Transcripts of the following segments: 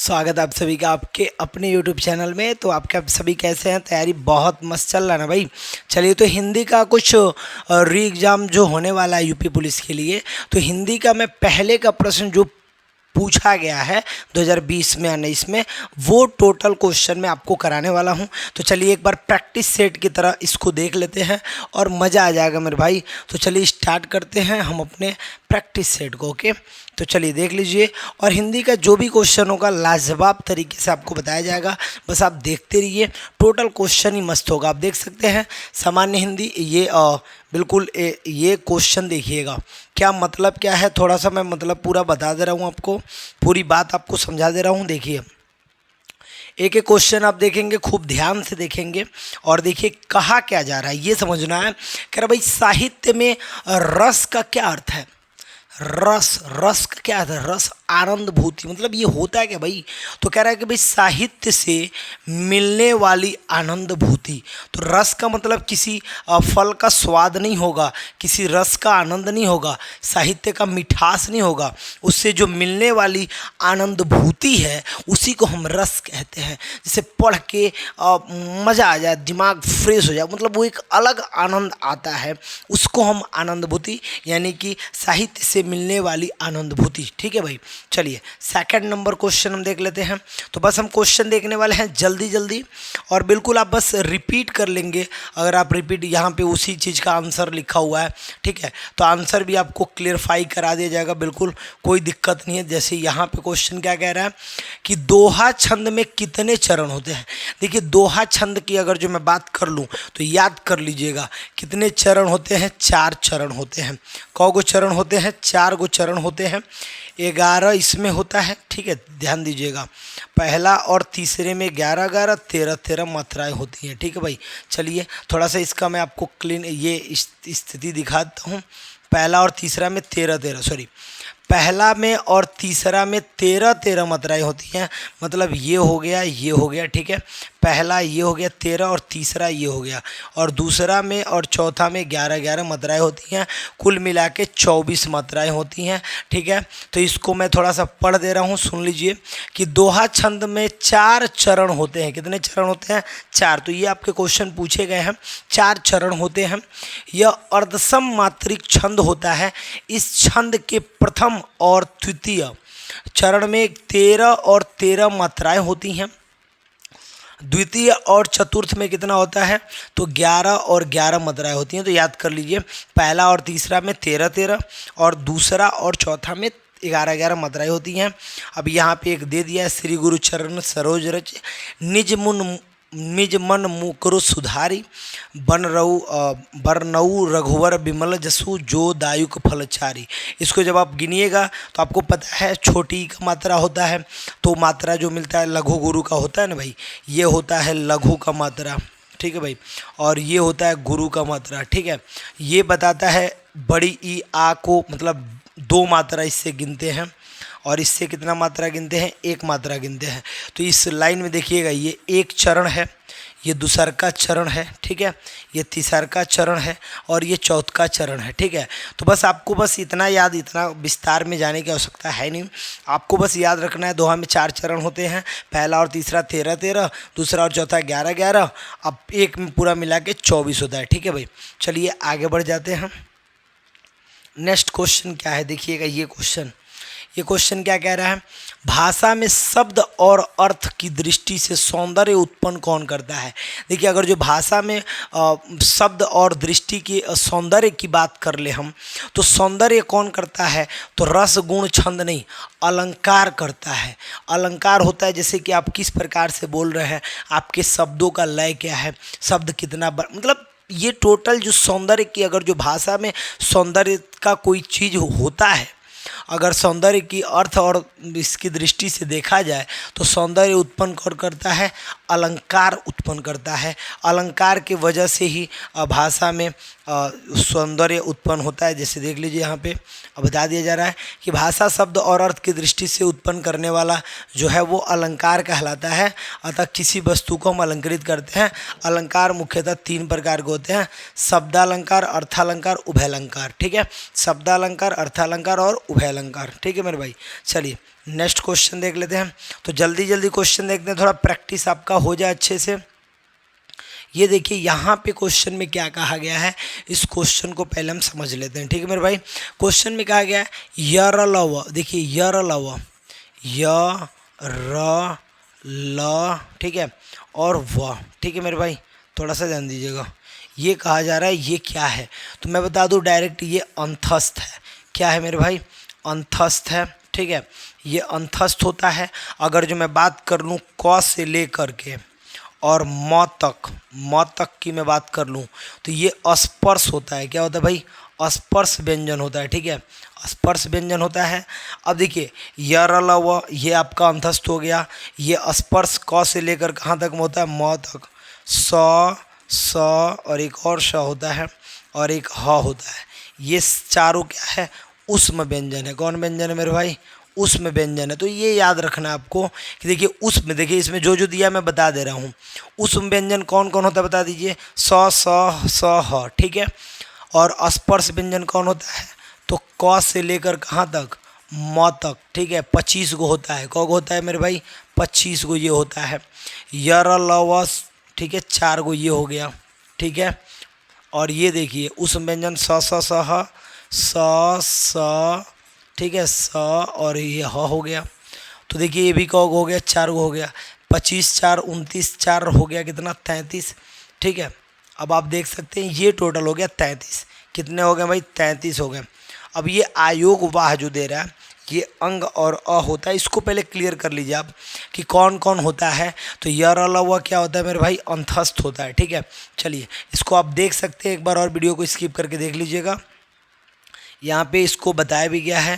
स्वागत है आप सभी का आपके अपने YouTube चैनल में। तो आपके आप सभी कैसे हैं? तैयारी बहुत मस्त चल रहा है ना भाई। चलिए, तो हिंदी का कुछ री एग्ज़ाम जो होने वाला है यूपी पुलिस के लिए, तो हिंदी का मैं पहले का प्रश्न जो पूछा गया है 2020 में या 19 में, वो टोटल क्वेश्चन मैं आपको कराने वाला हूं। तो चलिए एक बार प्रैक्टिस सेट की तरह इसको देख लेते हैं और मज़ा आ जाएगा मेरे भाई। तो चलिए स्टार्ट करते हैं हम अपने प्रैक्टिस सेट को। ओके, तो चलिए देख लीजिए। और हिंदी का जो भी क्वेश्चन होगा लाजवाब तरीके से आपको बताया जाएगा, बस आप देखते रहिए। टोटल क्वेश्चन ही मस्त होगा। आप देख सकते हैं सामान्य हिंदी, ये बिल्कुल ये क्वेश्चन देखिएगा क्या मतलब क्या है। थोड़ा सा मैं मतलब पूरा बता दे रहा हूँ आपको, पूरी बात आपको समझा दे रहा हूँ। देखिए एक एक क्वेश्चन आप देखेंगे, खूब ध्यान से देखेंगे और देखिए कहा क्या जा रहा है ये समझना है। कह रहा भाई साहित्य में रस का क्या अर्थ है। रस, रस का क्या अर्थ है? रस आनंद भूति, मतलब ये होता है क्या भाई? तो कह रहा है कि भाई साहित्य से मिलने वाली आनंद भूति। तो रस का मतलब किसी फल का स्वाद नहीं होगा, किसी रस का आनंद नहीं होगा, साहित्य का मिठास नहीं होगा, उससे जो मिलने वाली आनंद भूति है उसी को हम रस कहते हैं। जैसे पढ़ के मज़ा आ जाए, दिमाग फ्रेश हो जाए, मतलब वो एक अलग आनंद आता है, उसको हम आनंद भूति यानी कि साहित्य से मिलने वाली आनंद भूति। ठीक है भाई। चलिए सेकंड नंबर क्वेश्चन हम देख लेते हैं। तो बस हम क्वेश्चन देखने वाले हैं जल्दी जल्दी, और बिल्कुल आप बस रिपीट कर लेंगे। अगर आप रिपीट, यहाँ पे उसी चीज़ का आंसर लिखा हुआ है, ठीक है, तो आंसर भी आपको क्लियरफाई करा दिया जाएगा, बिल्कुल कोई दिक्कत नहीं है। जैसे यहाँ पे क्वेश्चन क्या कह रहा है कि दोहा छंद में कितने चरण होते हैं। देखिए दोहा छंद की अगर जो मैं बात कर लूँ तो याद कर लीजिएगा कितने चरण होते हैं। 4 चरण होते हैं। कौ गो चरण होते हैं? 4 गो चरण होते हैं। 11 इसमें होता है, ठीक है, ध्यान दीजिएगा। पहला और तीसरे में 11 11 13 13 मात्राएं होती हैं। ठीक है भाई। चलिए थोड़ा सा इसका मैं आपको क्लीन ये स्थिति दिखाता हूँ। पहला और तीसरा में 13 13 सॉरी पहला में और तीसरा में 13 13 मात्राएं होती हैं। मतलब ये हो गया, ठीक है, पहला ये हो गया 13 और तीसरा ये हो गया, और दूसरा में और चौथा में 11 11 मात्राएं होती हैं। कुल मिला के 24 मात्राएं होती हैं। ठीक है, तो इसको मैं थोड़ा सा पढ़ दे रहा हूँ, सुन लीजिए कि दोहा छंद में 4 चरण होते हैं। कितने चरण होते हैं? 4। तो ये आपके क्वेश्चन पूछे गए हैं, 4 चरण होते हैं। यह अर्धसम मात्रिक छंद होता है। इस छंद के प्रथम और द्वितीय चरण में 13 और 13 मात्राएं होती हैं। द्वितीय और चतुर्थ में कितना होता है? तो 11 और 11 मात्राएं होती हैं। तो याद कर लीजिए, पहला और तीसरा में 13 13 और दूसरा और चौथा में 11 11 मात्राएं होती हैं। अब यहाँ पे एक दे दिया है, श्री गुरु चरण सरोज रच निज मन मुकरु सुधारी बरनऊ रघुवर विमल जसु जो दायुक फलचारी। इसको जब आप गिनिएगा तो आपको पता है छोटी का मात्रा होता है, तो मात्रा जो मिलता है लघु गुरु का होता है ना भाई, ये होता है लघु का मात्रा। ठीक है भाई, और ये होता है गुरु का मात्रा। ठीक है, ये बताता है बड़ी ई आ को, मतलब 2 मात्रा इससे गिनते हैं, और इससे कितना मात्रा गिनते हैं? 1 मात्रा गिनते हैं। तो इस लाइन में देखिएगा, ये एक चरण है, ये दूसर का चरण है, ठीक है, ये तीसर का चरण है, और ये चौथ का चरण है। ठीक है, तो बस आपको बस इतना याद, इतना विस्तार में जाने की आवश्यकता है नहीं। आपको बस याद रखना है दोहा में 4 चरण होते हैं। पहला और तीसरा 13 13, दूसरा और चौथा 11 11, अब एक में पूरा मिला के 24 होता है। ठीक है भाई, चलिए आगे बढ़ जाते हैं। नेक्स्ट क्वेश्चन क्या है देखिएगा। ये क्वेश्चन क्या कह रहा है? भाषा में शब्द और अर्थ की दृष्टि से सौंदर्य उत्पन्न कौन करता है। देखिए अगर जो भाषा में शब्द और दृष्टि की सौंदर्य की बात कर ले हम, तो सौंदर्य कौन करता है? तो रस गुण छंद नहीं, अलंकार करता है। अलंकार होता है जैसे कि आप किस प्रकार से बोल रहे हैं, आपके शब्दों का लय क्या है, शब्द कितना मतलब ये टोटल जो सौंदर्य की, अगर जो भाषा में सौंदर्य का कोई चीज़ होता है, अगर सौंदर्य की अर्थ और इसकी दृष्टि से देखा जाए तो सौंदर्य उत्पन्न कौन करता है? अलंकार उत्पन्न करता है। अलंकार की वजह से ही भाषा में सौंदर्य उत्पन्न होता है। जैसे देख लीजिए यहाँ पे अब बता दिया जा रहा है कि भाषा शब्द और अर्थ की दृष्टि से उत्पन्न करने वाला जो है वो अलंकार कहलाता है। अतः किसी वस्तु को हम अलंकृत करते हैं। अलंकार मुख्यतः 3 प्रकार के होते हैं, शब्दालंकार, अर्थालंकार, उभयालंकार। ठीक है, शब्दालंकार, अर्थालंकार और उभयालंकार। ठीक है मेरे भाई, चलिए नेक्स्ट क्वेश्चन देख लेते हैं। तो जल्दी जल्दी क्वेश्चन देखते हैं, थोड़ा प्रैक्टिस आपका हो जाए अच्छे से। ये देखिए यहाँ पे क्वेश्चन में क्या कहा गया है, इस क्वेश्चन को पहले हम समझ लेते हैं। ठीक है मेरे भाई, क्वेश्चन में कहा गया है यरलव। देखिए यरलव, य र ल, ठीक है, और व। ठीक है मेरे भाई, थोड़ा सा ध्यान दीजिएगा। ये कहा जा रहा है ये क्या है, तो मैं बता दूं डायरेक्ट, ये अंतस्थ है। क्या है मेरे भाई, अंतस्थ है। ठीक है, ये अंतस्थ होता है। अगर जो मैं बात कर लूँ क से लेकर के और म तक की मैं बात कर लूँ तो ये स्पर्श होता है। क्या होता है भाई, स्पर्श व्यंजन होता है। ठीक है, स्पर्श व्यंजन होता है। अब देखिए यरलव, ये आपका अंतस्थ हो गया। ये स्पर्श क से लेकर कहाँ तक में होता है, म तक। स और एक और श होता है और एक ह होता है। ये चारों क्या है, उष्म व्यंजन है। कौन व्यंजन है मेरे भाई, उष्म व्यंजन है। तो ये याद रखना है आपको कि देखिए उष्म, देखिए इसमें जो जो दिया मैं बता दे रहा हूँ। उष्म व्यंजन कौन कौन होता है बता दीजिए, स ह। ठीक है, और स्पर्श व्यंजन कौन होता है, तो क से लेकर कहाँ तक, म तक। ठीक है, 25 गो होता है। कौ गो होता है मेरे भाई, 25 गो ये होता है। यरलवस, ठीक है, 4 गो ये हो गया। ठीक है, और ये देखिए उष्म व्यंजन स, ठीक है, स और ये ह हो गया। तो देखिए ये भी कौ हो गया, 4 गो हो गया। 25 4 29, 4 हो गया कितना, 33। ठीक है, अब आप देख सकते हैं ये टोटल हो गया 33। कितने हो गए भाई, 33 हो गए। अब ये आयोग वाह जो दे रहा है, ये अंग और अ होता है। इसको पहले क्लियर कर लीजिए आप कि कौन कौन होता है। तो यरलव क्या होता है मेरे भाई, अंतस्थ होता है। ठीक है, चलिए इसको आप देख सकते हैं, एक बार और वीडियो को स्किप करके देख लीजिएगा। यहाँ पे इसको बताया भी गया है,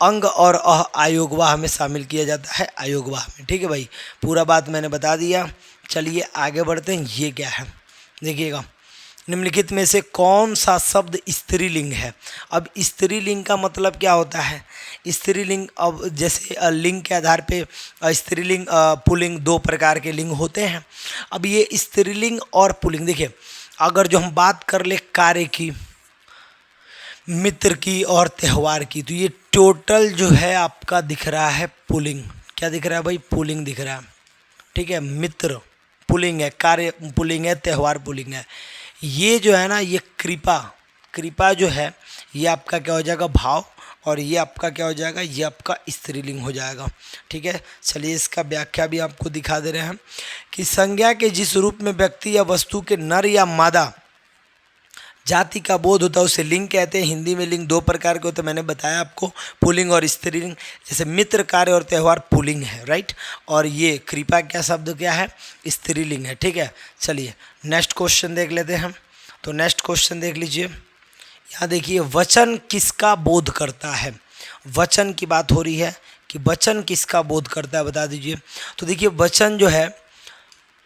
अंग और अह आयोगवाह में शामिल किया जाता है, आयोगवाह में। ठीक है भाई, पूरा बात मैंने बता दिया। चलिए आगे बढ़ते हैं। ये क्या है देखिएगा, निम्नलिखित में से कौन सा शब्द स्त्रीलिंग है। अब स्त्रीलिंग का मतलब क्या होता है, स्त्रीलिंग, अब जैसे लिंग के आधार पे स्त्रीलिंग पुल्लिंग 2 प्रकार के लिंग होते हैं। अब ये स्त्रीलिंग और पुल्लिंग, देखिए अगर जो हम बात कर ले कार्य की, मित्र की और त्यौहार की, तो ये टोटल जो है आपका दिख रहा है पुल्लिंग। क्या दिख रहा है भाई, पुल्लिंग दिख रहा है। ठीक है, मित्र पुल्लिंग है, कार्य पुल्लिंग है, त्यौहार पुल्लिंग है। ये जो है ना, ये कृपा जो है ये आपका क्या हो जाएगा, भाव, और ये आपका क्या हो जाएगा, ये आपका स्त्रीलिंग हो जाएगा। ठीक है, चलिए इसका व्याख्या भी आपको दिखा दे रहे हैं कि संज्ञा के जिस रूप में व्यक्ति या वस्तु के नर या मादा जाति का बोध होता है उसे लिंग कहते हैं। हिंदी में लिंग 2 प्रकार के होते हैं, मैंने बताया आपको, पुल्लिंग और स्त्रीलिंग। जैसे मित्र, कार्य और त्यौहार पुल्लिंग है, राइट, और ये कृपा क्या शब्द क्या है, स्त्रीलिंग है। ठीक है, चलिए नेक्स्ट क्वेश्चन देख लेते हैं। तो नेक्स्ट क्वेश्चन देख लीजिए, यहाँ देखिए वचन किसका बोध करता है। वचन की बात हो रही है कि वचन किसका बोध करता है बता दीजिए। तो देखिए वचन जो है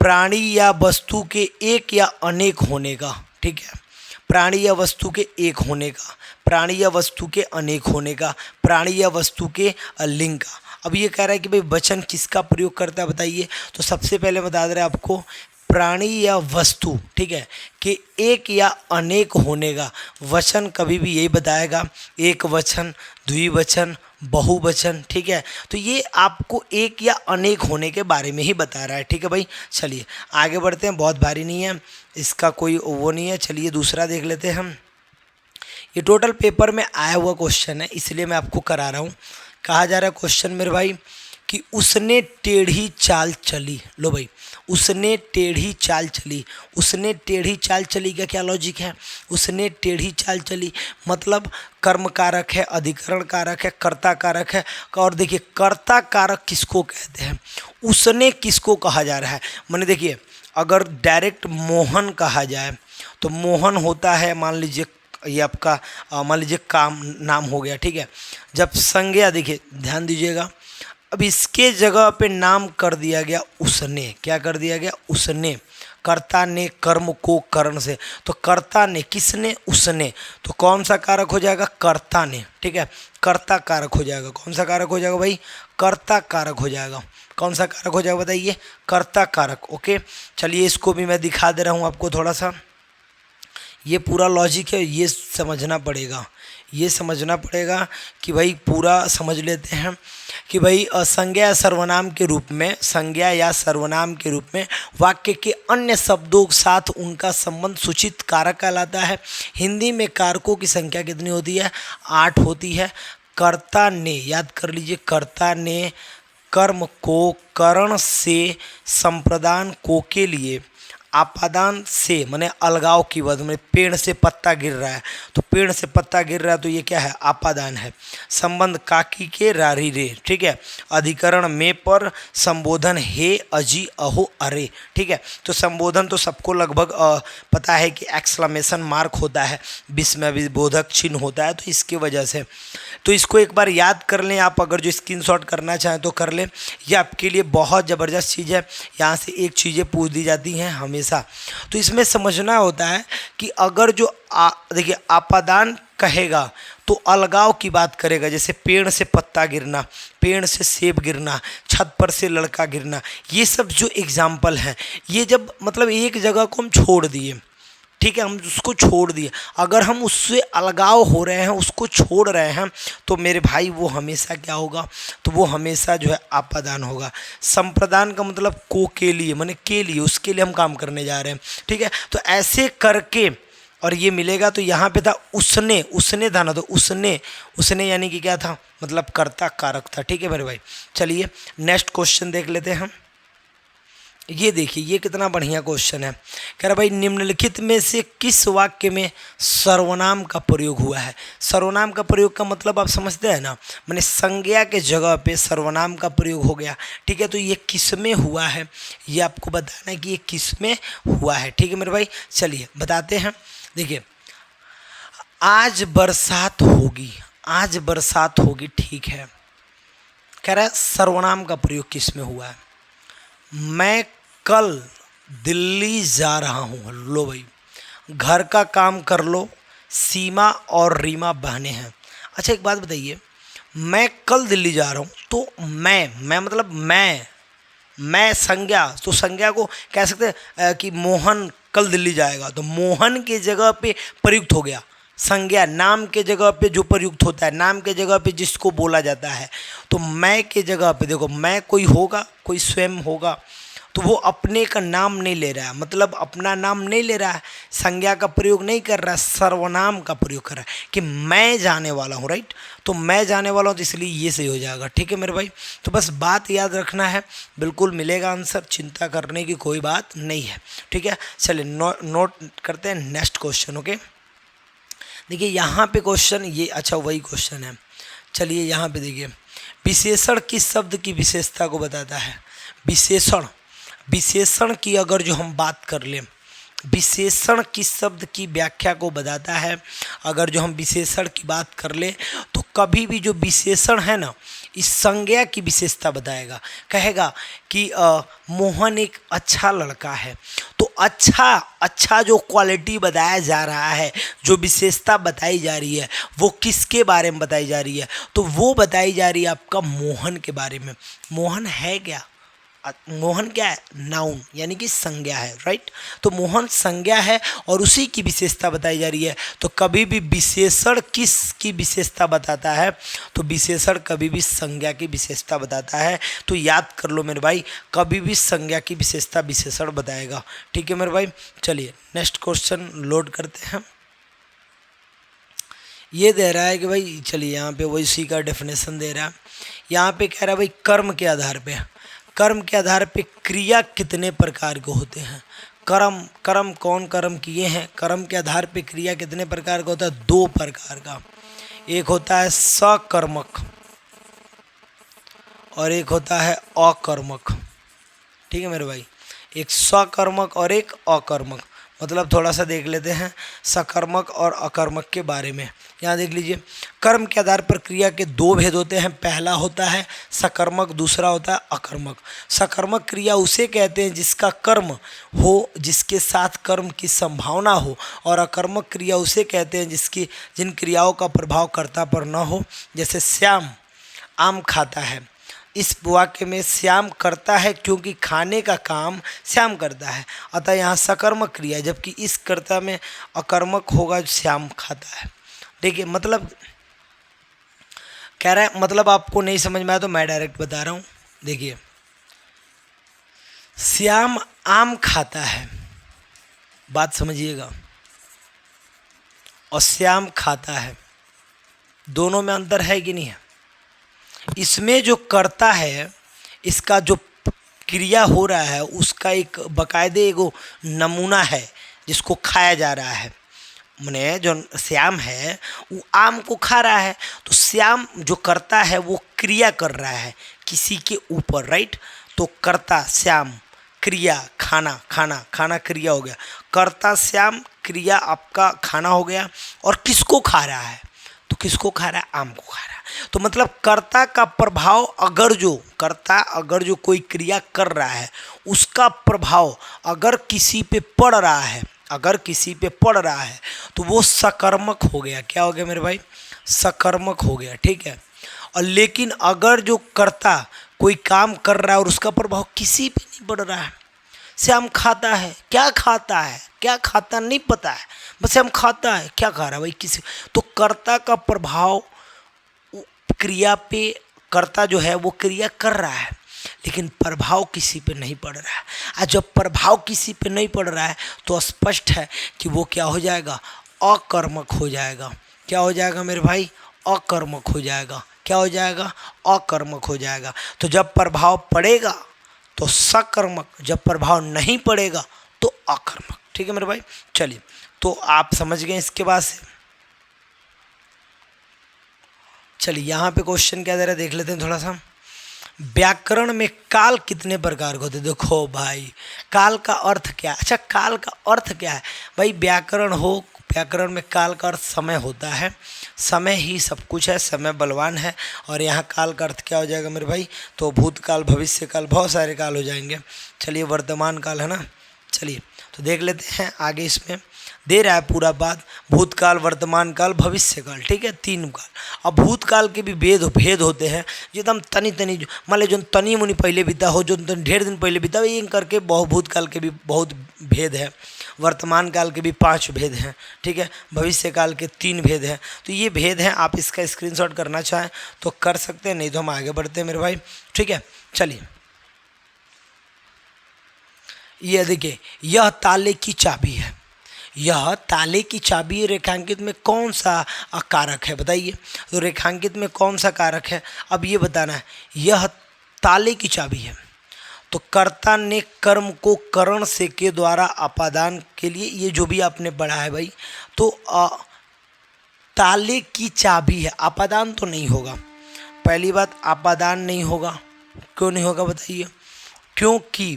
प्राणी या वस्तु के एक या अनेक होने का। ठीक है, प्राणी या वस्तु के एक होने का, प्राणी या वस्तु के अनेक होने का, प्राणी या वस्तु के लिंग का। अब ये कह रहा है कि भाई वचन किसका प्रयोग करता है बताइए। तो सबसे पहले बता दे रहे हैं आपको, प्राणी या वस्तु, ठीक है, कि एक या अनेक होने का। वचन कभी भी यही बताएगा, एक वचन, द्विवचन, बहुवचन। ठीक है, तो ये आपको एक या अनेक होने के बारे में ही बता रहा है। ठीक है भाई, चलिए आगे बढ़ते हैं, बहुत भारी नहीं है इसका, कोई वो नहीं है। चलिए दूसरा देख लेते हैं हम। ये टोटल पेपर में आया हुआ क्वेश्चन है, इसलिए मैं आपको करा रहा हूँ। कहा जा रहा है क्वेश्चन मेरे भाई कि उसने टेढ़ी चाल चली। लो भाई, उसने टेढ़ी चाल चली। उसने टेढ़ी चाल चली का क्या लॉजिक है, उसने टेढ़ी चाल चली मतलब कर्म कारक है, अधिकरण कारक है, कर्ता कारक है। और देखिए कर्ता कारक किसको कहते हैं, उसने किसको कहा जा रहा है। मैंने देखिए अगर डायरेक्ट मोहन कहा जाए तो मोहन होता है, मान लीजिए ये आपका मान लीजिए काम नाम हो गया। ठीक है, जब संज्ञा, देखिए ध्यान दीजिएगा, अब इसके जगह पे नाम कर दिया गया उसने। क्या कर दिया गया, उसने। कर्ता ने कर्म को करण से, तो कर्ता ने किसने, उसने, तो कौन सा कारक हो जाएगा, कर्ता ने। ठीक है, कर्ता कारक हो जाएगा। कौन सा कारक हो जाएगा भाई, कर्ता कारक हो जाएगा। कौन सा कारक हो जाएगा बताइए, कर्ता कारक। ओके, चलिए इसको भी मैं दिखा दे रहा हूँ आपको थोड़ा सा। ये पूरा लॉजिक है, ये समझना पड़ेगा, ये समझना पड़ेगा कि भाई पूरा समझ लेते हैं कि भाई संज्ञा या सर्वनाम के रूप में, संज्ञा या सर्वनाम के रूप में वाक्य के अन्य शब्दों के साथ उनका संबंध सूचित कारक कहलाता है। हिंदी में कारकों की संख्या कितनी होती है, 8 होती है। कर्ता ने, याद कर लीजिए, कर्ता ने कर्म को करण से, संप्रदान को के लिए, आपादान से माने अलगाव की वजह, में पेड़ से पत्ता गिर रहा है तो पेड़ से पत्ता गिर रहा है तो ये क्या है, आपादान है। संबंध काकी के रारी रे। ठीक है, अधिकरण में पर संबोधन हे अजी अहो अरे। ठीक है, तो संबोधन तो सबको लगभग पता है कि एक्सक्लेमेशन मार्क होता है, विस्मयविबोधक चिन्ह होता है, तो इसकी वजह से तो इसको एक बार याद कर लें आप, अगर जो स्क्रीनशॉट करना चाहें तो कर लें। ये आपके लिए बहुत ज़बरदस्त चीज़ है, यहाँ से एक चीज़ें पूछ दी जाती हैं हमेशा। तो इसमें समझना होता है कि अगर जो देखिए आपादान कहेगा तो अलगाव की बात करेगा, जैसे पेड़ से पत्ता गिरना, पेड़ से सेब गिरना, छत पर से लड़का गिरना, ये सब जो एग्जाम्पल हैं, ये जब मतलब एक जगह को हम छोड़ दिए, ठीक है, हम उसको छोड़ दिए, अगर हम उससे अलगाव हो रहे हैं, उसको छोड़ रहे हैं, तो मेरे भाई वो हमेशा क्या होगा, तो वो हमेशा जो है आपादान होगा। संप्रदान का मतलब को के लिए, माने के लिए, उसके लिए हम काम करने जा रहे हैं। ठीक है, तो ऐसे करके और ये मिलेगा। तो यहाँ पे था उसने, उसने था ना, तो उसने यानी कि क्या था, मतलब कर्ता कारक था। ठीक है मेरे भाई, चलिए नेक्स्ट क्वेश्चन देख लेते हैं हम। ये देखिए, ये कितना बढ़िया क्वेश्चन है। कह रहा भाई निम्नलिखित में से किस वाक्य में सर्वनाम का प्रयोग हुआ है। सर्वनाम का प्रयोग का मतलब आप समझते हैं ना, माने संज्ञा के जगह पे सर्वनाम का प्रयोग हो गया। ठीक है, तो ये किस में हुआ है, ये आपको बताना है कि ये किस में हुआ है। ठीक है मेरे भाई, चलिए बताते हैं। देखिए, आज बरसात होगी, आज बरसात होगी, ठीक है। कह रहा है सर्वनाम का प्रयोग किस में हुआ है। मैं कल दिल्ली जा रहा हूँ। लो भाई, घर का काम कर लो, सीमा और रीमा बहनें हैं। अच्छा एक बात बताइए, मैं कल दिल्ली जा रहा हूँ, तो मैं मतलब मैं संज्ञा, तो संज्ञा को कह सकते हैं कि मोहन कल दिल्ली जाएगा, तो मोहन के जगह पे प्रयुक्त हो गया। संज्ञा नाम के जगह पे जो प्रयुक्त होता है, नाम के जगह पे जिसको बोला जाता है, तो मैं के जगह पे देखो, मैं कोई होगा, कोई स्वयं होगा, तो वो अपने का नाम नहीं ले रहा है, मतलब अपना नाम नहीं ले रहा है, संज्ञा का प्रयोग नहीं कर रहा है, सर्वनाम का प्रयोग कर रहा है कि मैं जाने वाला हूँ। राइट, तो मैं जाने वाला हूँ, तो इसलिए ये सही हो जाएगा। ठीक है मेरे भाई, तो बस बात याद रखना है, बिल्कुल मिलेगा आंसर, चिंता करने की कोई बात नहीं है। ठीक है, चलिए नोट करते हैं नेक्स्ट क्वेश्चन। ओके, देखिए यहाँ पे क्वेश्चन ये, अच्छा वही क्वेश्चन है। चलिए यहाँ पे देखिए, विशेषण किस शब्द की विशेषता को बताता है। विशेषण, विशेषण की अगर जो हम बात कर लें, विशेषण किस शब्द की व्याख्या को बताता है। अगर जो हम विशेषण की बात कर ले, तो कभी भी जो विशेषण है ना, इस संज्ञा की विशेषता बताएगा। कहेगा कि मोहन एक अच्छा लड़का है, तो अच्छा जो क्वालिटी बताया जा रहा है, जो विशेषता बताई जा रही है, वो किसके बारे में बताई जा रही है, तो वो बताई जा रही है आपका मोहन के बारे में। मोहन है क्या, मोहन क्या है, नाउन यानी कि संज्ञा है। राइट, तो मोहन संज्ञा है और उसी की विशेषता बताई जा रही है। तो कभी भी विशेषण किस की विशेषता बताता है, तो विशेषण कभी भी संज्ञा की विशेषता बताता है। तो याद कर लो मेरे भाई, कभी भी संज्ञा की विशेषता विशेषण बताएगा। ठीक है मेरे भाई, चलिए नेक्स्ट क्वेश्चन लोड करते हैं। ये दे रहा है कि भाई, चलिए यहाँ पे वही उसी का डेफिनेशन दे रहा है। यहाँ पे कह रहा है भाई कर्म के आधार पे, कर्म के आधार पे क्रिया कितने प्रकार के होते हैं। कर्म कौन कर्म किए हैं, कर्म के आधार पे क्रिया कितने प्रकार का होता है, 2 प्रकार का। एक होता है सकर्मक और एक होता है अकर्मक। ठीक है मेरे भाई, एक सकर्मक और एक अकर्मक। मतलब थोड़ा सा देख लेते हैं सकर्मक और अकर्मक के बारे में। यहाँ देख लीजिए, कर्म के आधार पर क्रिया के दो भेद होते हैं। पहला होता है सकर्मक, दूसरा होता है अकर्मक। सकर्मक क्रिया उसे कहते हैं जिसका कर्म हो, जिसके साथ कर्म की संभावना हो, और अकर्मक क्रिया उसे कहते हैं जिन क्रियाओं का प्रभाव कर्ता पर न हो। जैसे श्याम आम खाता है, इस वाक्य में श्याम करता है क्योंकि खाने का काम श्याम करता है, अतः यहाँ सकर्मक क्रिया, जबकि इस कर्ता में अकर्मक होगा, श्याम खाता है। देखिए मतलब कह रहा है, मतलब आपको नहीं समझ में आया तो मैं डायरेक्ट बता रहा हूँ। देखिए, श्याम आम खाता है, बात समझिएगा, और श्याम खाता है, दोनों में अंतर है कि नहीं है? इसमें जो कर्ता है, इसका जो क्रिया हो रहा है, उसका एक बाकायदे एगो नमूना है जिसको खाया जा रहा है। मैंने जो श्याम है वो आम को खा रहा है, तो श्याम जो करता है वो क्रिया कर रहा है किसी के ऊपर, राइट। तो कर्ता श्याम, क्रिया खाना, खाना खाना क्रिया हो गया, कर्ता श्याम, क्रिया आपका खाना हो गया। और किसको खा रहा है? तो किसको खा रहा है? आम को खा रहा है। तो मतलब कर्ता का प्रभाव, अगर जो कोई क्रिया कर रहा है उसका प्रभाव अगर किसी पे पड़ रहा है, तो वो सकर्मक हो गया। क्या हो गया मेरे भाई? सकर्मक हो गया, ठीक है। और लेकिन अगर जो कर्ता कोई काम कर रहा है और उसका प्रभाव किसी पे नहीं पड़ रहा है, श्याम खाता है, क्या खाता नहीं पता है, बस श्याम खाता है, क्या खा रहा है भाई किसी, तो कर्ता का प्रभाव क्रिया पे, कर्ता जो है वो क्रिया कर रहा है लेकिन प्रभाव किसी पे नहीं पड़ रहा है। और जब प्रभाव किसी पे नहीं पड़ रहा है तो स्पष्ट है कि वो क्या हो जाएगा? अकर्मक हो जाएगा। क्या हो जाएगा मेरे भाई? अकर्मक हो जाएगा। क्या हो जाएगा? अकर्मक हो जाएगा। तो जब प्रभाव पड़ेगा तो सकर्मक, जब प्रभाव नहीं पड़ेगा तो अकर्मक। ठीक है मेरे भाई, चलिए तो आप समझ गए इसके बाद से। चलिए यहाँ पे क्वेश्चन क्या दे रहा है देख लेते हैं थोड़ा सा। व्याकरण में काल कितने प्रकार के होते हैं? देखो भाई, काल का अर्थ क्या है? अच्छा, काल का अर्थ क्या है भाई? व्याकरण में काल का अर्थ समय होता है। समय ही सब कुछ है, समय बलवान है। और यहाँ काल का अर्थ क्या हो जाएगा मेरे भाई? तो भूतकाल, भविष्य काल, बहुत सारे काल हो जाएंगे। चलिए वर्तमान काल है ना। चलिए तो देख लेते हैं आगे, इसमें दे रहा है पूरा बात, भूतकाल, वर्तमान काल, भविष्य काल, ठीक है, 3 काल। अब भूतकाल के भी भेद होते हैं, जो एकदम तनी मान लो जो तनी मुनी पहले बीता हो, जो ढेर दिन पहले बीता हो, ये करके भूतकाल के भी बहुत भेद है। वर्तमान काल के भी 5 भेद हैं, ठीक है। भविष्य काल के 3 भेद हैं। तो ये भेद हैं, आप इसका स्क्रीनशॉट करना चाहें तो कर सकते हैं, नहीं तो हम आगे बढ़ते हैं मेरे भाई, ठीक है। चलिए ये देखिए, यह ताले की चाबी है। यह ताले की चाबी रेखांकित में कौन सा कारक है बताइए? तो रेखांकित में कौन सा कारक है अब ये बताना है। यह ताले की चाबी है, तो कर्ता ने कर्म को करण से के द्वारा अपादान के लिए, ये जो भी आपने पढ़ा है भाई, तो ताले की चाबी है, अपादान तो नहीं होगा। पहली बात, अपादान नहीं होगा। क्यों नहीं होगा बताइए? क्योंकि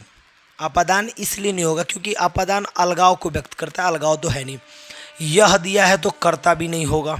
अपादान इसलिए नहीं होगा क्योंकि अपादान अलगाव को व्यक्त करता है, अलगाव तो है नहीं। यह दिया है तो कर्ता भी नहीं होगा।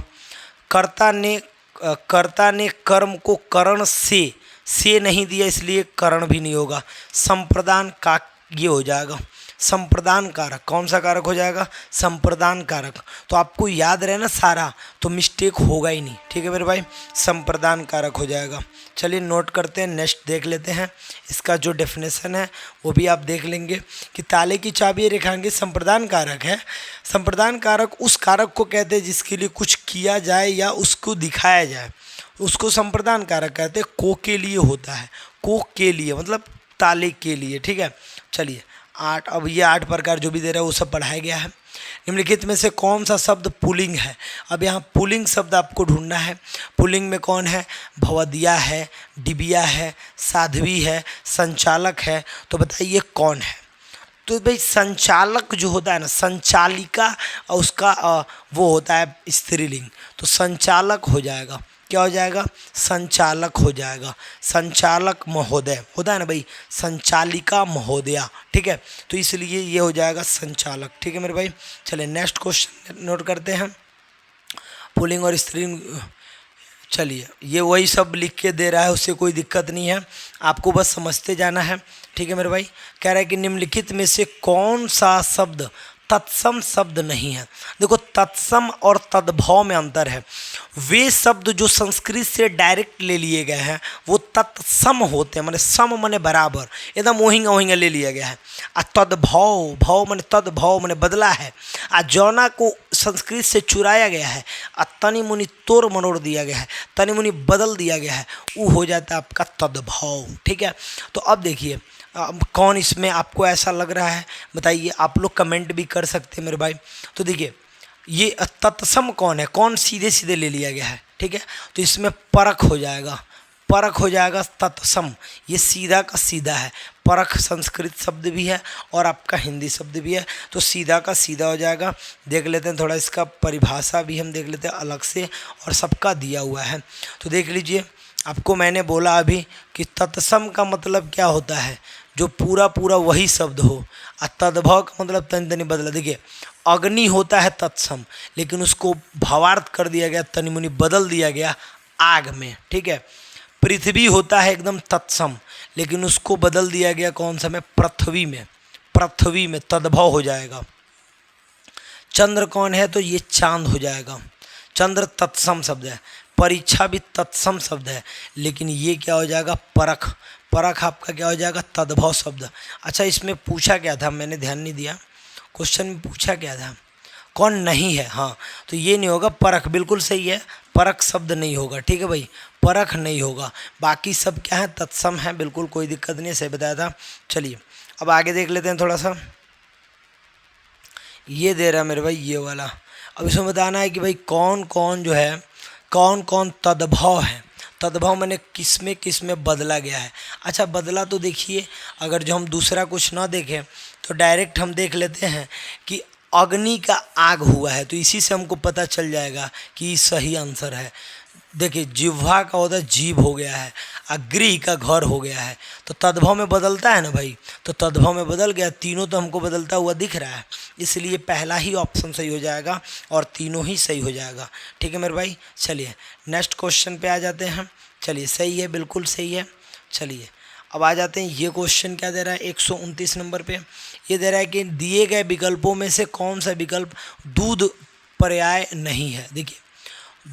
कर्ता ने कर्म को करण से नहीं दिया, इसलिए करण भी नहीं होगा। संप्रदान का ये हो जाएगा संप्रदान कारक। कौन सा कारक हो जाएगा? संप्रदान कारक। तो आपको याद रहे ना सारा, तो मिस्टेक होगा ही नहीं, ठीक है मेरे भाई। संप्रदान कारक हो जाएगा। चलिए नोट करते हैं, नेक्स्ट देख लेते हैं। इसका जो डेफिनेशन है वो भी आप देख लेंगे कि ताले की चाबी रेखांकित संप्रदान कारक है। संप्रदान कारक उस कारक को कहते हैं जिसके लिए कुछ किया जाए या उसको दिखाया जाए, उसको संप्रदान कारक कहते हैं। को के लिए होता है, को के लिए मतलब ताले के लिए, ठीक है। चलिए 8, अब ये 8 प्रकार जो भी दे रहा है वो सब पढ़ाया गया है। निम्नलिखित में से कौन सा शब्द पुल्लिंग है? अब यहाँ पुल्लिंग शब्द आपको ढूंढना है। पुल्लिंग में कौन है? भवदिया है, डिबिया है, साध्वी है, संचालक है। तो बताइए कौन है? तो भाई संचालक जो होता है ना, संचालिका, उसका वो होता है स्त्रीलिंग, तो संचालक हो जाएगा। क्या हो जाएगा, संचालक हो जाएगा, संचालक महोदय होता है ना भाई, संचालिका महोदया, ठीक है, तो इसलिए ये हो जाएगा संचालक, ठीक है मेरे भाई। चलिए नेक्स्ट क्वेश्चन नोट करते हैं। पुल्लिंग और स्त्रीलिंग, चलिए ये वही सब लिख के दे रहा है, उससे कोई दिक्कत नहीं है, आपको बस समझते जाना है, ठीक है मेरे भाई। कह रहा है कि निम्नलिखित में से कौन सा शब्द तत्सम शब्द नहीं है। देखो तत्सम और तद्भव में अंतर है। वे शब्द जो संस्कृत से डायरेक्ट ले लिए गए हैं वो तत्सम होते हैं, माने सम माने बराबर, एकदम ओहिंगा ओहिंगा ले लिया गया है। आ तद्भव, भव माने तद्भव माने बदला है। आ जौना को संस्कृत से चुराया गया है, आ तनि मुनि तोड़ मरोड़ दिया गया है, तनि मुनि बदल दिया गया है, वो हो जाता है आपका तद्भव, ठीक है। तो अब देखिए कौन इसमें आपको ऐसा लग रहा है बताइए, आप लोग कमेंट भी कर सकते हैं मेरे भाई। तो देखिए ये तत्सम कौन है, कौन सीधे सीधे ले लिया गया है, ठीक है, तो इसमें परख हो जाएगा, परख हो जाएगा तत्सम, ये सीधा का सीधा है। परख संस्कृत शब्द भी है और आपका हिंदी शब्द भी है, तो सीधा का सीधा हो जाएगा। देख लेते हैं थोड़ा इसका परिभाषा भी हम देख लेते हैं अलग से, और सबका दिया हुआ है, तो देख लीजिए। आपको मैंने बोला अभी कि तत्सम का मतलब क्या होता है, जो पूरा पूरा वही शब्द हो, और तद्भव का मतलब तनि तनि बदला। देखिए अग्नि होता है तत्सम, लेकिन उसको भावार्थ कर दिया गया, तनि मुनि बदल दिया गया आग में, ठीक है। पृथ्वी होता है एकदम तत्सम, लेकिन उसको बदल दिया गया कौन सा में, पृथ्वी में, पृथ्वी में तद्भव हो जाएगा। चंद्र कौन है, तो ये चांद हो जाएगा, चंद्र तत्सम शब्द है। परीक्षा भी तत्सम शब्द है, लेकिन ये क्या हो जाएगा, परख, परख आपका क्या हो जाएगा, तद्भव शब्द। अच्छा इसमें पूछा क्या था, मैंने ध्यान नहीं दिया, क्वेश्चन में पूछा क्या था, कौन नहीं है, हाँ तो ये नहीं होगा, परख बिल्कुल सही है, परख शब्द नहीं होगा, ठीक है भाई, परख नहीं होगा, बाकी सब क्या है तत्सम है, बिल्कुल कोई दिक्कत नहीं है, सही बताया था। चलिए अब आगे देख लेते हैं थोड़ा सा, ये दे रहा है मेरे भाई ये वाला। अब इसमें बताना है कि भाई कौन कौन जो है, कौन कौन तद्भव है, तद्भव मैंने किस में बदला गया है। अच्छा बदला तो देखिए, अगर जो हम दूसरा कुछ ना देखें तो डायरेक्ट हम देख लेते हैं कि अग्नि का आग हुआ है, तो इसी से हमको पता चल जाएगा कि सही आंसर है। देखिए जिह्वा का होता है जीभ हो गया है, गृह का घर हो गया है, तो तद्भव में बदलता है ना भाई, तो तद्भव में बदल गया, तीनों तो हमको बदलता हुआ दिख रहा है, इसलिए पहला ही ऑप्शन सही हो जाएगा और तीनों ही सही हो जाएगा, ठीक है मेरे भाई। चलिए नेक्स्ट क्वेश्चन पे आ जाते हैं। चलिए सही है, बिल्कुल सही है। चलिए अब आ जाते हैं, ये क्वेश्चन क्या दे रहा है 129 नंबर पे, ये दे रहा है कि दिए गए विकल्पों में से कौन सा विकल्प दूध पर्याय नहीं है। देखिए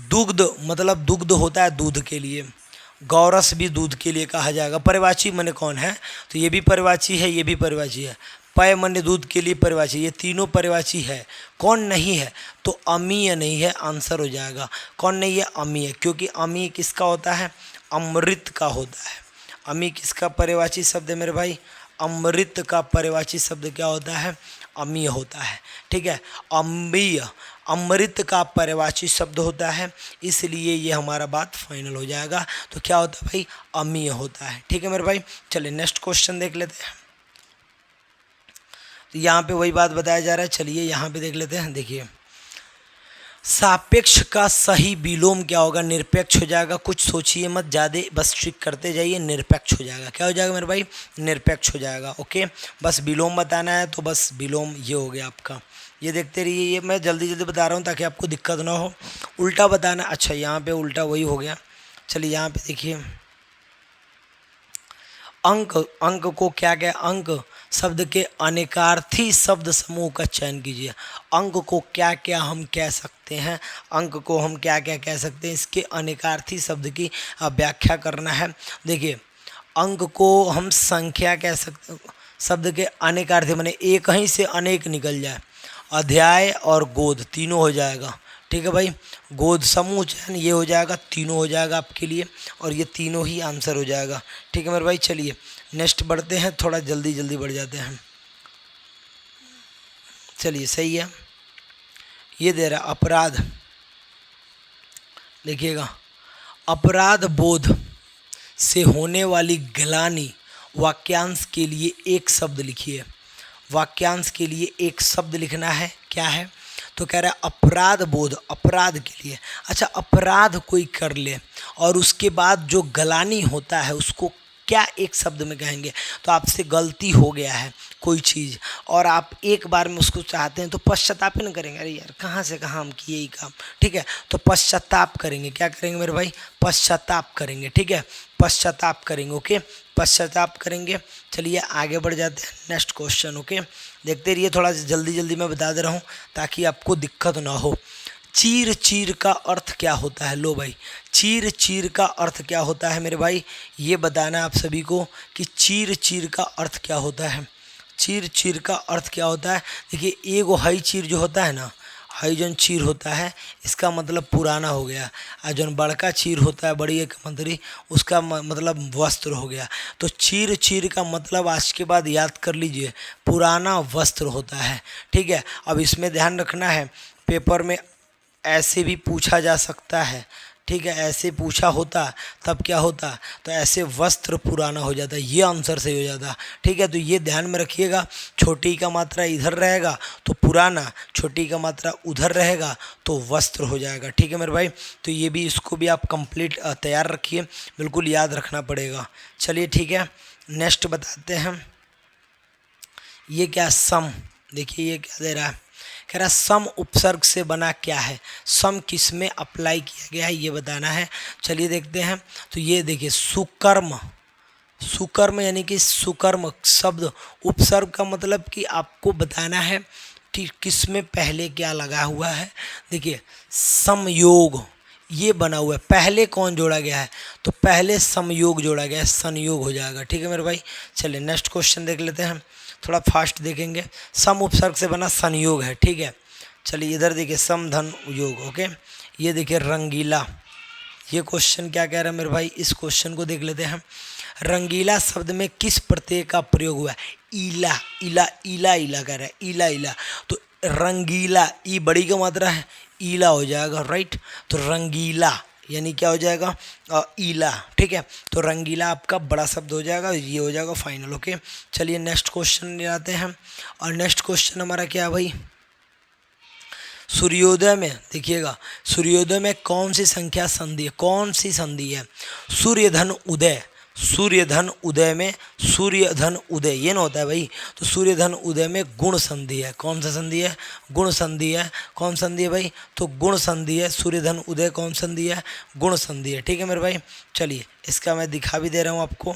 दुग्ध मतलब दुग्ध होता है दूध के लिए, गौरस भी दूध के लिए कहा जाएगा। पर्यवाची माने कौन है, तो ये भी पर्यवाची है, ये भी पर्यवाची है। पय माने दूध के लिए पर्यवाची, ये तीनों पर्यवाची है। कौन नहीं है, तो अमीय नहीं है, आंसर हो जाएगा। कौन नहीं है, अमीय, क्योंकि अमीय किसका होता है, अमृत का होता है। अमी किसका पर्यवाची शब्द है मेरे भाई, अमृत का पर्यवाची शब्द क्या होता है, अमीय होता है, ठीक है। अम्बीय अमृत का पर्यवाची शब्द होता है, इसलिए ये हमारा बात फाइनल हो जाएगा। तो क्या होता है भाई, अमीय होता है, ठीक है मेरे भाई। चलिए नेक्स्ट क्वेश्चन देख लेते हैं। तो यहाँ पे वही बात बताया जा रहा है, चलिए यहाँ पे देख लेते हैं। देखिए सापेक्ष का सही विलोम क्या होगा, निरपेक्ष हो जाएगा। कुछ सोचिए मत ज़्यादा, बस ट्रिक करते जाइए, निरपेक्ष हो जाएगा। क्या हो जाएगा मेरे भाई, निरपेक्ष हो जाएगा। ओके बस विलोम बताना है, तो बस विलोम ये हो गया आपका। ये देखते रहिए, ये मैं जल्दी जल्दी बता रहा हूँ ताकि आपको दिक्कत ना हो। उल्टा बताना, अच्छा यहाँ पे उल्टा वही हो गया। चलिए यहाँ पे देखिए, अंक, अंक को क्या क्या, अंक शब्द के अनेकार्थी शब्द समूह का चयन कीजिए। अंक को क्या क्या हम कह सकते हैं, अंक को हम क्या क्या कह सकते हैं, इसके अनेकार्थी शब्द की व्याख्या करना है। देखिए अंक को हम संख्या कह सकते हैं, शब्द के अनेकार्थी माने एक ही से अनेक निकल जाए। अध्याय और गोद तीनों हो जाएगा, ठीक है भाई। गोद समूह चयन ये हो जाएगा, तीनों हो जाएगा आपके लिए, और ये तीनों ही आंसर हो जाएगा, ठीक है मेरे भाई। चलिए नेक्स्ट बढ़ते हैं, थोड़ा जल्दी जल्दी बढ़ जाते हैं। चलिए सही है, ये दे रहा अपराध। देखिएगा अपराध बोध से होने वाली ग्लानि, वाक्यांश के लिए एक शब्द लिखिए। वाक्यांश के लिए एक शब्द लिखना है, क्या है, तो कह रहा है अपराध बोध, अपराध के लिए। अच्छा, अपराध कोई कर ले और उसके बाद जो गलानी होता है उसको क्या एक शब्द में कहेंगे? तो आपसे गलती हो गया है कोई चीज़ और आप एक बार में उसको चाहते हैं तो पश्चाताप ही ना करेंगे, अरे यार कहाँ से कहाँ हम किए ही काम, ठीक है। तो पश्चाताप करेंगे, क्या करेंगे मेरे भाई? पश्चाताप करेंगे, ठीक है, पश्चाताप करेंगे, ओके, पश्चाताप करेंगे। चलिए आगे बढ़ जाते हैं, नेक्स्ट क्वेश्चन, ओके। देखते रहिए, थोड़ा जल्दी जल्दी मैं बता दे रहा हूँ ताकि आपको दिक्कत ना हो। चीर चीर का अर्थ क्या होता है? लो भाई, चीर चीर का अर्थ क्या होता है मेरे भाई? ये बताना आप सभी को कि चीर चीर का अर्थ क्या होता है। चीर चीर का अर्थ क्या होता है? देखिए, एगो हई चीर जो होता है ना, हई जौन चीर होता है इसका मतलब पुराना हो गया, और जौन बड़का चीर होता है, बड़ी एक मंत्री, उसका मतलब वस्त्र हो गया। तो चीर चीर का मतलब आज के बाद याद कर लीजिए, पुराना वस्त्र होता है, ठीक है। अब इसमें ध्यान रखना है, पेपर में ऐसे भी पूछा जा सकता है, ठीक है, ऐसे पूछा होता तब क्या होता? तो ऐसे वस्त्र पुराना हो जाता, ये आंसर सही हो जाता, ठीक है। तो ये ध्यान में रखिएगा, छोटी का मात्रा इधर रहेगा तो पुराना, छोटी का मात्रा उधर रहेगा तो वस्त्र हो जाएगा, ठीक है मेरे भाई। तो ये भी, इसको भी आप कंप्लीट तैयार रखिए, बिल्कुल याद रखना पड़ेगा। चलिए ठीक है, नेक्स्ट बताते हैं। ये क्या? सम, देखिए ये क्या दे रहा है, कह रहा सम उपसर्ग से बना क्या है? सम किस में अप्लाई किया गया है ये बताना है। चलिए देखते हैं। तो ये देखिए, सुकर्म, सुकर्म यानी कि सुकर्म शब्द उपसर्ग का मतलब कि आपको बताना है कि किस में पहले क्या लगा हुआ है। देखिए, समयोग ये बना हुआ है, पहले कौन जोड़ा गया है? तो पहले समयोग जोड़ा गया है, संयोग हो जाएगा, ठीक है मेरे भाई। चलिए नेक्स्ट क्वेश्चन देख लेते हैं, थोड़ा फास्ट देखेंगे। सम उपसर्ग से बना संयोग है, ठीक है। चलिए इधर देखिए, सम धन योग, ओके। ये देखिए रंगीला, ये क्वेश्चन क्या कह रहा है मेरे भाई? इस क्वेश्चन को देख लेते हैं। रंगीला शब्द में किस प्रत्यय का प्रयोग हुआ है? ईला, इला, इला, इला कह रहा है, इला, इला। तो रंगीला, ई बड़ी का मात्रा है, ईला हो जाएगा, राइट। तो रंगीला यानी क्या हो जाएगा? ईला, ठीक है। तो रंगीला आपका बड़ा शब्द हो जाएगा, ये हो जाएगा फाइनल, ओके। चलिए नेक्स्ट क्वेश्चन ले आते हैं, और नेक्स्ट क्वेश्चन हमारा क्या है भाई? सूर्योदय में, देखिएगा, सूर्योदय में कौन सी संख्या संधि है? कौन सी संधि है? सूर्यधन उदय, सूर्यधन उदय में, सूर्यधन उदय ये ना होता है भाई। तो सूर्यधन उदय में गुण संधि है। कौन सा संधि है? गुण संधि है। कौन संधि है भाई? तो गुण संधि है। सूर्यधन उदय कौन संधि है? गुण संधि है, ठीक है मेरे भाई। चलिए इसका मैं दिखा भी दे रहा हूँ आपको,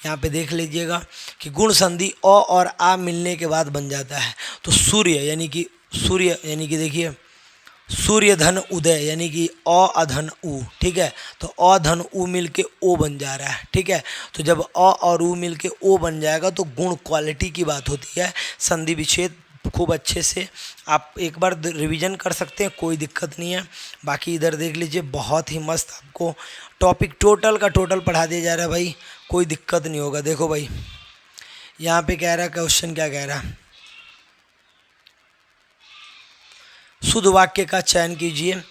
यहाँ पे देख लीजिएगा कि गुण संधि अ और आ मिलने के बाद बन जाता है। तो सूर्य यानी कि, सूर्य यानी कि देखिए, सूर्य धन उदय यानी कि अ अधन उ, ठीक है। तो अ धन उ मिल के ओ बन जा रहा है, ठीक है। तो जब अ और उ मिल के ओ बन जाएगा तो गुण, क्वालिटी की बात होती है। संधि विच्छेद खूब अच्छे से आप एक बार रिवीजन कर सकते हैं, कोई दिक्कत नहीं है। बाकी इधर देख लीजिए, बहुत ही मस्त आपको टॉपिक टोटल का टोटल पढ़ा दिया जा रहा है भाई, कोई दिक्कत नहीं होगा। देखो भाई, यहाँ पे कह रहा है, क्वेश्चन क्या कह रहा है? शुद्ध वाक्य का चयन कीजिए,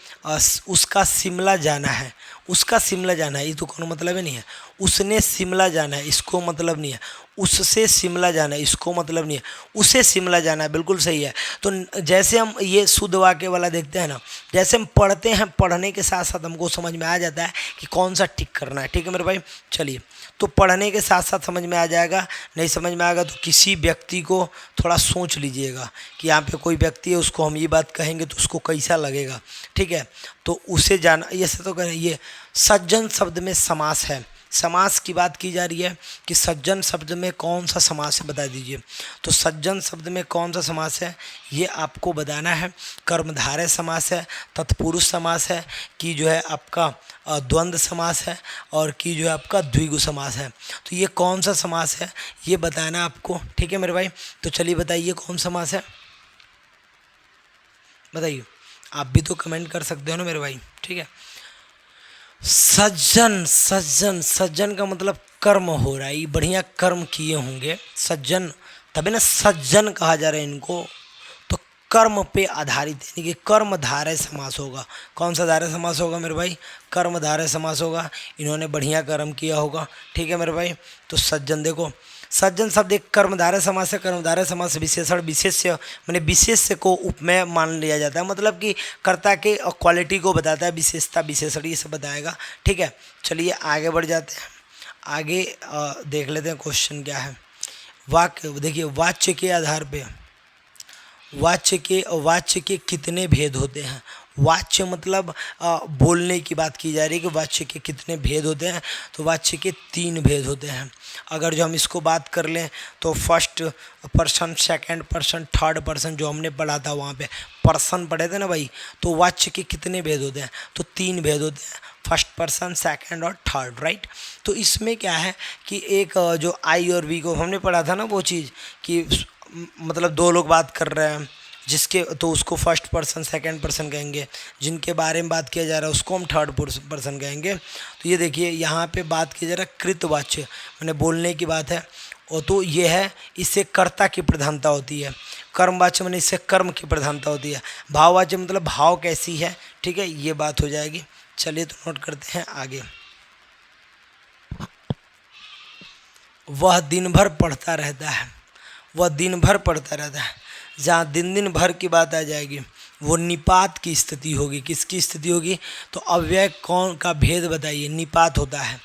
उसका शिमला जाना है, उसका शिमला जाना है, ये तो कोनो मतलब ही नहीं है। उसने शिमला जाना है, इसको मतलब नहीं है। उससे शिमला जाना है, इसको मतलब नहीं है। उसे शिमला जाना है, बिल्कुल सही है। तो जैसे हम ये शुद्ध वाक्य वाला देखते हैं ना, जैसे हम पढ़ते हैं, पढ़ने के साथ साथ हमको समझ में आ जाता है कि कौन सा टिक करना है, ठीक है मेरे भाई। चलिए, तो पढ़ने के साथ साथ समझ में आ जाएगा, नहीं समझ में आएगा तो किसी व्यक्ति को थोड़ा सोच लीजिएगा कि यहाँ पे कोई व्यक्ति है, उसको हम ये बात कहेंगे तो उसको कैसा लगेगा, ठीक है। तो उसे जाना, ऐसे तो करें। ये सज्जन शब्द में समास है, समास की बात की जा रही है कि सज्जन शब्द में कौन सा समास है, बता दीजिए। तो सज्जन शब्द में कौन सा समास है ये आपको बताना है। कर्मधारय समास है, तत्पुरुष समास है, कि जो है आपका द्वंद्व समास है, और कि जो है आपका द्विगु समास है। तो ये कौन सा समास है ये बताना आपको, ठीक है मेरे भाई। तो चलिए बताइए कौन समास है, बताइए। आप भी तो कमेंट कर सकते हो ना मेरे भाई, ठीक है। सज्जन, सज्जन, सज्जन का मतलब कर्म हो रहा है, ये बढ़िया कर्म किए होंगे सज्जन, तभी ना सज्जन कहा जा रहा है इनको। तो कर्म पे आधारित यानी कि कर्मधारय समास होगा। कौन सा धारय समास होगा मेरे भाई? कर्मधारय समास होगा। इन्होंने बढ़िया कर्म किया होगा, ठीक है मेरे भाई। तो सज्जन, देखो सज्जन शब्द एक कर्मधारय समास है, कर्मधारय समास विशेषण विशेष्य माने विशेष्य को उपमेय मान लिया जाता है, मतलब कि कर्ता के क्वालिटी को बताता है, विशेषता विशेषण ये सब बताएगा। ठीक है, चलिए आगे बढ़ जाते हैं। आगे देख लेते हैं क्वेश्चन क्या है। वाक्य देखिए, वाच्य के आधार पे वाच्य के कितने भेद होते हैं। वाच्य मतलब बोलने की बात की जा रही है कि वाच्य के कितने भेद होते हैं, तो वाच्य के 3 भेद होते हैं। अगर जो हम इसको बात कर लें तो first person, second person, third person, जो हमने पढ़ा था वहाँ पे पर्सन पढ़े थे ना भाई, तो वाच्य के कितने भेद होते हैं, तो 3 भेद होते हैं, फर्स्ट पर्सन, सेकंड और थर्ड, राइट। तो इसमें क्या है कि एक जो आई और वी को हमने पढ़ा था ना वो चीज़ कि मतलब 2 लोग बात कर रहे हैं जिसके, तो उसको फर्स्ट पर्सन सेकंड पर्सन कहेंगे, जिनके बारे में बात किया जा रहा है उसको हम थर्ड पर्सन कहेंगे। तो ये देखिए यहाँ पे बात की जा रहा है कृतवाच्य मैंने बोलने की बात है, और तो ये है इससे कर्ता की प्रधानता होती है। कर्मवाच्य मैंने इससे कर्म की प्रधानता होती है। भाववाच्य मतलब भाव कैसी है, ठीक है, ये बात हो जाएगी। चलिए तो नोट करते हैं आगे। वह दिन भर पढ़ता रहता है, वह दिन भर पढ़ता रहता है। जहाँ दिन भर की बात आ जाएगी वो निपात की स्थिति होगी। किसकी स्थिति होगी, तो अव्यय कौन का भेद बताइए, निपात होता है।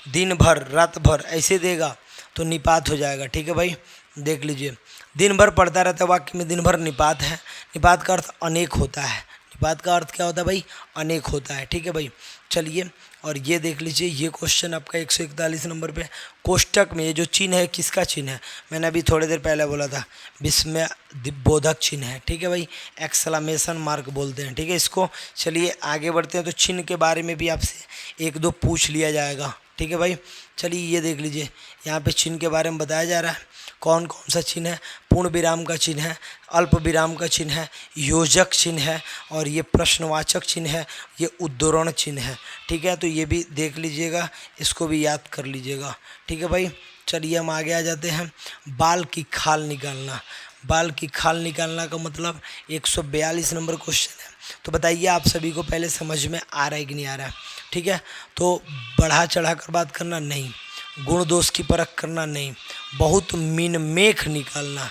दिन भर, रात भर ऐसे देगा तो निपात हो जाएगा। ठीक है भाई, देख लीजिए, दिन भर पढ़ता रहता है, वाक्य में दिन भर निपात है। निपात का अर्थ अनेक होता है। निपात का अर्थ क्या होता है भाई, अनेक होता है। ठीक है भाई, चलिए और ये देख लीजिए, ये क्वेश्चन आपका 141 नंबर पे कोष्टक में ये जो चिन्ह है किसका चिन्ह है, मैंने अभी थोड़ी देर पहले बोला था, विस्मय बोधक चिन्ह है। ठीक है भाई, एक्सक्लेमेशन मार्क बोलते हैं। ठीक है इसको। चलिए आगे बढ़ते हैं, तो चिन्ह के बारे में भी आपसे 1-2 पूछ लिया जाएगा। ठीक है भाई, चलिए ये देख लीजिए, यहाँ पे चिन्ह के बारे में बताया जा रहा है। कौन कौन सा चिन्ह है, पूर्ण विराम का चिन्ह है, अल्प विराम का चिन्ह है, योजक चिन्ह है, और ये प्रश्नवाचक चिन्ह है, ये उद्धरण चिन्ह है। ठीक है, तो ये भी देख लीजिएगा, इसको भी याद कर लीजिएगा। ठीक है भाई, चलिए हम आगे आ जाते हैं। बाल की खाल निकालना। बाल की खाल निकालना का मतलब 142 नंबर क्वेश्चन है। तो बताइए आप सभी को पहले समझ में आ रहा है कि नहीं आ रहा है। ठीक है, तो बढ़ा चढ़ा कर बात करना नहीं, गुण दोष की परख करना नहीं, बहुत मीन मेख निकालना।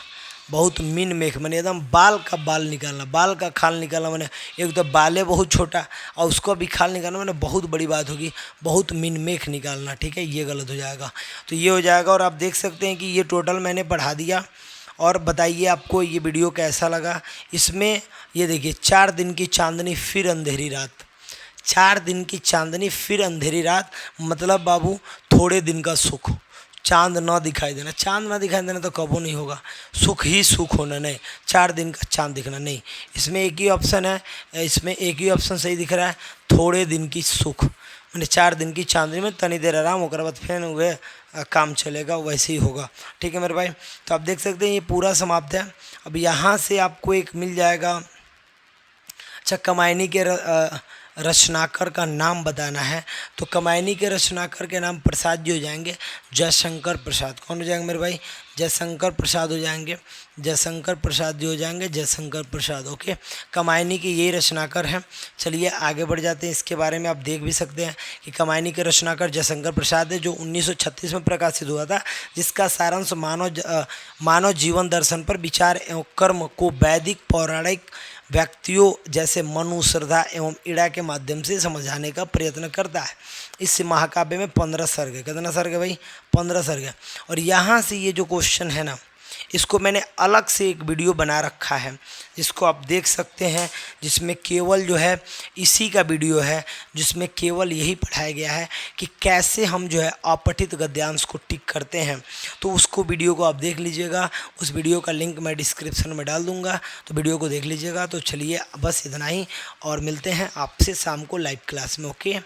बहुत मीन मेख मैंने एकदम बाल का बाल निकालना, बाल का खाल निकालना मैंने, एक तो बाले बहुत छोटा और उसको भी खाल निकालना मैंने बहुत बड़ी बात होगी। बहुत मीन मेख निकालना, ठीक है, ये गलत हो जाएगा। तो ये हो जाएगा। और आप देख सकते हैं कि ये टोटल मैंने पढ़ा दिया। और बताइए आपको ये वीडियो कैसा लगा। इसमें ये देखिए, 4 दिन की चांदनी फिर अंधेरी रात, 4 दिन की चांदनी फिर अंधेरी रात, मतलब बाबू थोड़े दिन का सुख, चांद ना दिखाई देना। चांद ना दिखाई देना तो कबो नहीं होगा, सुख ही सुख होना, नहीं 4 दिन का चांद दिखना नहीं। इसमें एक ही ऑप्शन है, इसमें एक ही ऑप्शन सही दिख रहा है, थोड़े दिन की सुख, मैंने 4 दिन की चांदनी में तनी देर आराम होकर बाद फिर हुए काम चलेगा, वैसे ही होगा। ठीक है मेरे भाई, तो आप देख सकते हैं ये पूरा समाप्त है। अब यहाँ से आपको एक मिल जाएगा, अच्छा, कमायनी के रचनाकर का नाम बताना है। तो कमायनी के रचनाकर के नाम प्रसाद जी हो जाएंगे, जयशंकर प्रसाद। कौन हो जाएंगे मेरे भाई, जयशंकर प्रसाद हो जाएंगे, जयशंकर प्रसाद जी हो जाएंगे, जयशंकर प्रसाद। ओके, कमायनी के यही रचनाकर हैं। चलिए आगे बढ़ जाते हैं। इसके बारे में आप देख भी सकते हैं कि कमायनी के रचनाकर जयशंकर प्रसाद है, जो 1936 में प्रकाशित हुआ था, जिसका सारांश मानव जीवन दर्शन पर विचार एवं कर्म को वैदिक पौराणिक व्यक्तियों जैसे मनु, श्रद्धा एवं इड़ा के माध्यम से समझाने का प्रयत्न करता है। इस महाकाव्य में 15 सर्ग है। कितना सर्ग है भाई, 15 सर्ग है। और यहाँ से ये जो क्वेश्चन है ना, इसको मैंने अलग से एक वीडियो बना रखा है, जिसको आप देख सकते हैं, जिसमें केवल जो है इसी का वीडियो है, जिसमें केवल यही पढ़ाया गया है कि कैसे हम जो है अपठित गद्यांश को टिक करते हैं। तो उसको वीडियो को आप देख लीजिएगा, उस वीडियो का लिंक मैं डिस्क्रिप्शन में डाल दूंगा, तो वीडियो को देख लीजिएगा। तो चलिए बस इतना ही, और मिलते हैं आपसे शाम को लाइव क्लास में। ओके।